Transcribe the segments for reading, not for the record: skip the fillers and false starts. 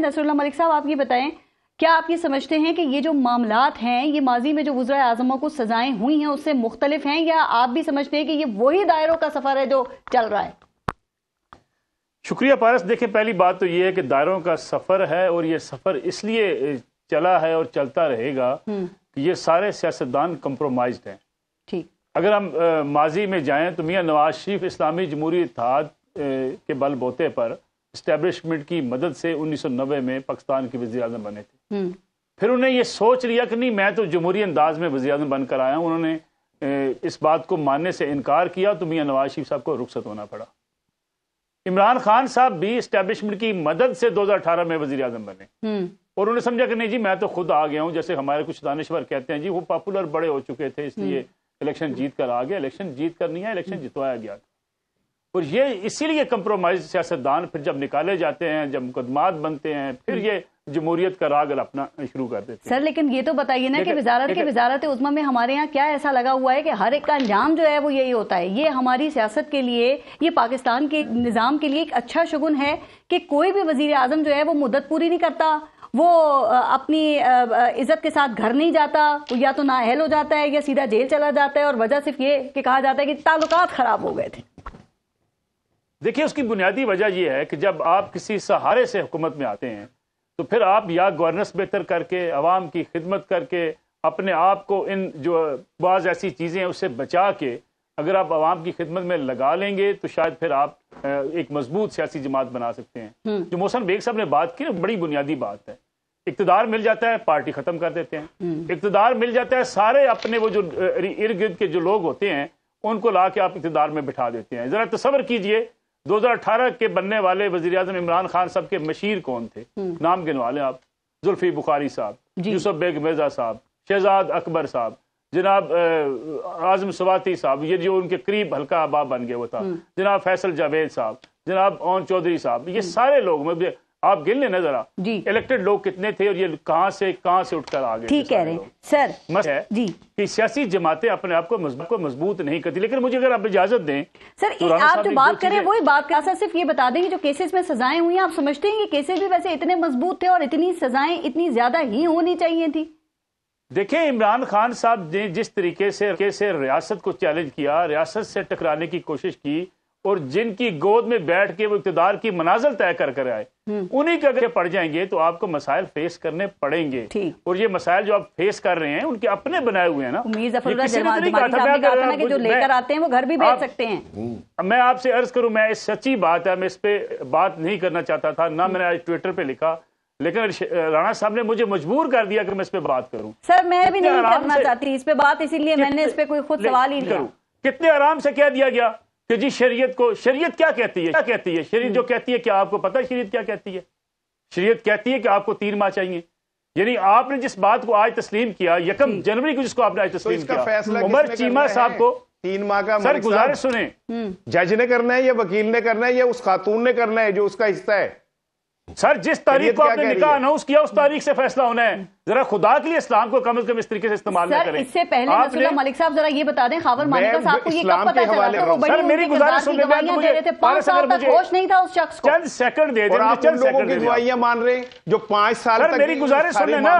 Nasrallah Malik साहब, आप ये बताएं, क्या आप ये समझते हैं कि ये जो मामलात हैं ये माजी में जो वज़राए आज़मों को सजाएं हुई हैं उससे मुख्तलिफ हैं, या आप भी समझते हैं कि ये वही दायरों का सफर है जो चल रहा है? शुक्रिया पारस। देखिए, पहली बात तो ये है कि दायरों का सफर है और ये सफर इसलिए चला है और चलता रहेगा कि ये सारे सियासतदान कंप्रोमाइज्ड हैं। ठीक, अगर हम माजी में जाएं तो मियां नवाज शरीफ इस्लामी जमहूरी इत्तेहाद के बल बोते पर इस्टेब्लिशमेंट की मदद से 1990 में पाकिस्तान के वज़ीर आज़म बने थे। फिर उन्हें ये सोच लिया कि नहीं, मैं तो जमहूरी अंदाज में वज़ीर आज़म बनकर आया हूँ। उन्होंने इस बात को मानने से इनकार किया तो मियां नवाज शरीफ साहब को रुखसत होना पड़ा। इमरान खान साहब भी इस्टेब्लिशमेंट की मदद से 2018 में वज़ीर आज़म बने और उन्होंने समझा कि नहीं जी, मैं तो खुद आ गया हूँ। जैसे हमारे कुछ दानिश्वर कहते हैं जी वो पॉपुलर बड़े हो चुके थे इसलिए इलेक्शन जीत कर आ गया। इलेक्शन जीत कर नहीं है, इलेक्शन जितवाया गया। और ये इसीलिए कंप्रोमाइज सियासतदान फिर जब निकाले जाते हैं, जब मुकदमात बनते हैं, फिर ये जमहूरियत का राग अपना शुरू कर देते हैं। सर लेकिन ये तो बताइए ना कि वजारत उज़्मा में हमारे यहाँ क्या ऐसा लगा हुआ है कि हर एक का अंजाम जो है वो यही होता है। ये हमारी सियासत के लिए, ये पाकिस्तान के निज़ाम के लिए एक अच्छा शगुन है कि कोई भी वज़ीर आज़म जो है वो मुद्दत पूरी नहीं करता, वो अपनी इज्जत के साथ घर नहीं जाता, वो या तो नाअहल हो जाता है या सीधा जेल चला जाता है, और वजह सिर्फ ये कि कहा जाता है कि ताल्लुकात खराब हो गए थे। देखिए, उसकी बुनियादी वजह यह है कि जब आप किसी सहारे से हुकूमत में आते हैं तो फिर आप या गवर्नेंस बेहतर करके, आवाम की खिदमत करके, अपने आप को इन जो बाज़ ऐसी चीज़ें हैं उससे बचा के अगर आप आवाम की खिदमत में लगा लेंगे तो शायद फिर आप एक मजबूत सियासी जमात बना सकते हैं। जो मोहसन बेग साहब ने बात की ना, बड़ी बुनियादी बात है। इक़्तिदार मिल जाता है, पार्टी ख़त्म कर देते हैं। इक़्तिदार मिल जाता है, सारे अपने वो जो इर्द गिर्द के जो लोग होते हैं उनको ला के आप इक़्तिदार में बिठा देते हैं। ज़रा तसव्वुर कीजिए 2018 के बनने वाले वज़ीर आज़म इमरान खान साहब के मशीर कौन थे? नाम गिनवा लें आप। जुल्फी बुखारी साहब, यूसुफ बेग मिर्जा साहब, शहजाद अकबर साहब, जनाब आज़म सवाती साहब, ये जो उनके करीब हल्का अहबाब बन गए वो था, जनाब फैसल जावेद साहब, जनाब ओन चौधरी साहब, ये सारे लोग आप गिन लेना जरा इलेक्टेड लोग कितने थे और ये कहां से उठकर आ गए। ठीक कह रहे हैं सर। मसला है जी कि सियासी जमातें अपने आप को मजबूत नहीं करती। लेकिन मुझे अगर आप इजाजत दें सर, तो आप जो बात करें वही बात का सर सिर्फ ये बता दें कि जो केसेस में सजाएं हुई हैं, आप समझते हैं कि केसेस भी वैसे इतने मजबूत थे और इतनी सजाएं इतनी ज्यादा ही होनी चाहिए थी? देखिए, इमरान खान साहब ने जिस तरीके से रियासत को चैलेंज किया, रियासत से टकराने की कोशिश की और जिनकी गोद में बैठ के वो इक़्तिदार की मनाज़िल तय कर आए, उन्हीं के अगर पड़ जाएंगे तो आपको मसाइल फेस करने पड़ेंगे। और ये मसाइल जो आप फेस कर रहे हैं उनके अपने बनाए हुए हैं ना। जो लेकर आते हैं वो घर भी भेज सकते हैं। मैं आपसे अर्ज करूं, मैं इस सच्ची बात है, मैं इस पे बात नहीं करना चाहता था ना, मैंने आज ट्विटर पे लिखा, लेकिन राणा साहब ने मुझे मजबूर कर दिया कि मैं इस पे बात करूं। सर मैं भी नहीं करना चाहती इस पे बात, इसीलिए मैंने इस पे कोई खुद सवाल ही नहीं करूं। कितने आराम से कह दिया गया कि जी शरीयत क्या कहती है? क्या कहती है शरीयत? जो कहती है, क्या आपको पता है शरीयत क्या कहती है? शरीयत कहती है कि आपको 3 माह चाहिए। यानी आपने जिस बात को आज तस्लीम किया, 1 जनवरी को जिसको आपने आज तस्लीम किया, उमर चीमा साहब को 3 माह का सर गुजारिश सुने, जज ने करना है या वकील ने करना है या उस खातून ने करना है जो उसका हिस्सा है? सर जिस तारीख को आपने निकाह अनाउंस किया उस तारीख से फैसला होना है। जरा खुदा के लिए इस्लाम को कम से कम इस तरीके से इस्तेमाल न करें। इससे पहले नसरुल्लाह मलिक साहब जरा ये बता दें, खावर मानिका साहब को ये कब पता चला था? वो बड़ी मेरी गुजारिश सुन ले, 5 साल तक होश नहीं था उस शख्स को। चंद सेकंड दे दें, आप उन लोगों की गवाहियां मान रहे हैं जो 5 साल तक। मेरी गुजारिश सुन लेना,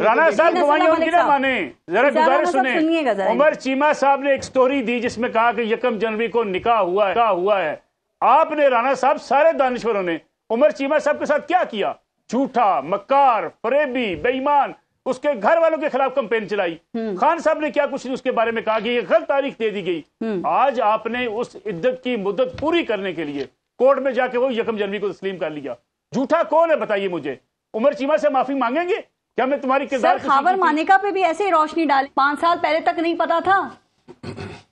राणा साहब गवाहियां उनकी ना माने, जरा गुजारिश सुने। उमर चीमा साहब ने एक स्टोरी दी जिसमें कहा कि 1 जनवरी को निकाह हुआ है। आपने राणा साहब सारे दानिश्वरों ने उमर चीमा साहब के साथ क्या किया? झूठा, मक्कार, फरेबी, बेईमान, उसके घर वालों के खिलाफ कैंपेन चलाई। खान साहब ने क्या कुछ नहीं उसके बारे में कहा कि ये गलत तारीख दे दी गई। आज आपने उस इद्दत की मुद्दत पूरी करने के लिए कोर्ट में जाके वो 1 जनवरी को तस्लीम कर लिया। झूठा कौन है बताइए मुझे? उमर चीमा से माफी मांगेंगे क्या? मैं तुम्हारी किरदार खावर मानिका पे भी ऐसे ही रोशनी डाली, 5 साल पहले तक नहीं पता था।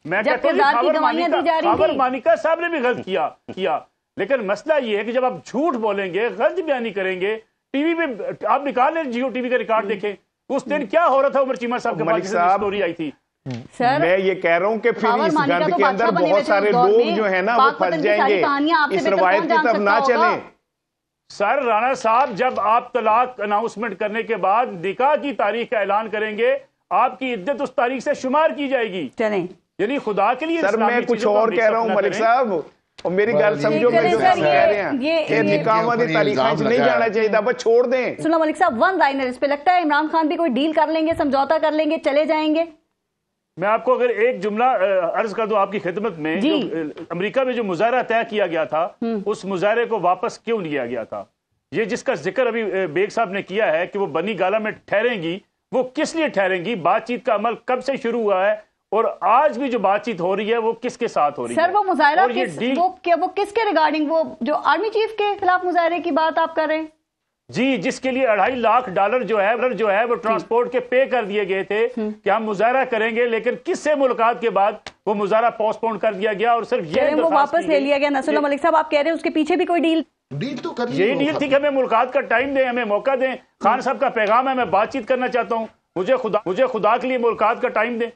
मैं कहता हूं खावर मानिका साहब ने भी गलत किया। लेकिन मसला ये है कि जब आप झूठ बोलेंगे, गलत बयानी करेंगे, टीवी पे आप निकाल लें, जियो टीवी का रिकॉर्ड देखें, उस दिन क्या हो रहा था उमर चीमा साहब के पास स्टोरी आई थी। सर मैं ये कह रहा हूं कि फिर इस गंद के अंदर बहुत सारे लोग जो है ना वो फंस जाएंगे, इस रवायत की तरफ ना चलें। सर राणा साहब, जब आप तलाक अनाउंसमेंट करने के बाद निकाह की तारीख का ऐलान करेंगे, आपकी इद्दत उस तारीख से शुमार की जाएगी। चलें, यानी खुदा के लिए सर मैं कुछ और कह रहा हूं मलिक साहब, اور میری گل سمجھو میں جو کہہ رہے ہیں کہ نکاح دی تاریخ نہیں جانا چاہیے، بس چھوڑ دیں۔ سلام ملک صاحب، ون لائنر اس پہ لگتا ہے عمران خان بھی کوئی ڈیل کر لیں گے، سمجھوتا کر لیں گے، چلے جائیں گے؟ میں آپ کو اگر ایک جملہ عرض کر دوں آپ کی خدمت میں، جو امریکہ میں جو مظاہرہ طے کیا گیا تھا اس مظاہرے کو واپس کیوں لیا گیا تھا؟ یہ جس کا ذکر ابھی بیگ صاحب نے کیا ہے کہ وہ بنی گالا میں ٹھہریں گی، وہ کس لیے ٹھہریں گی؟ بات چیت کا عمل کب سے شروع ہوا ہے اور آج بھی جو بات چیت ہو رہی ہے وہ کس کے ساتھ ہو رہی ہے؟ سر وہ مظاہرہ وہ کس کے ریگارڈنگ، وہ جو آرمی چیف کے خلاف مظاہرے کی بات آپ کر رہے ہیں؟ جی، جس کے لیے $2.5 جو ہے وہ ٹرانسپورٹ کے پے کر دیے گئے تھے کہ ہم مظاہرہ کریں گے، لیکن کس سے ملاقات کے بعد وہ مظاہرہ پوسٹ پون کر دیا گیا اور صرف یہ وہ واپس لے لیا گیا۔ نصر اللہ ملک صاحب آپ کہہ رہے ہیں اس کے پیچھے بھی کوئی ڈیل تو کر یہی ڈیل تھی کہ ہمیں ملاقات کا ٹائم دیں، ہمیں موقع دیں۔ خان صاحب کا پیغام ہے میں بات چیت کرنا چاہتا ہوں، مجھے خدا کے لیے ملاقات کا ٹائم دیں۔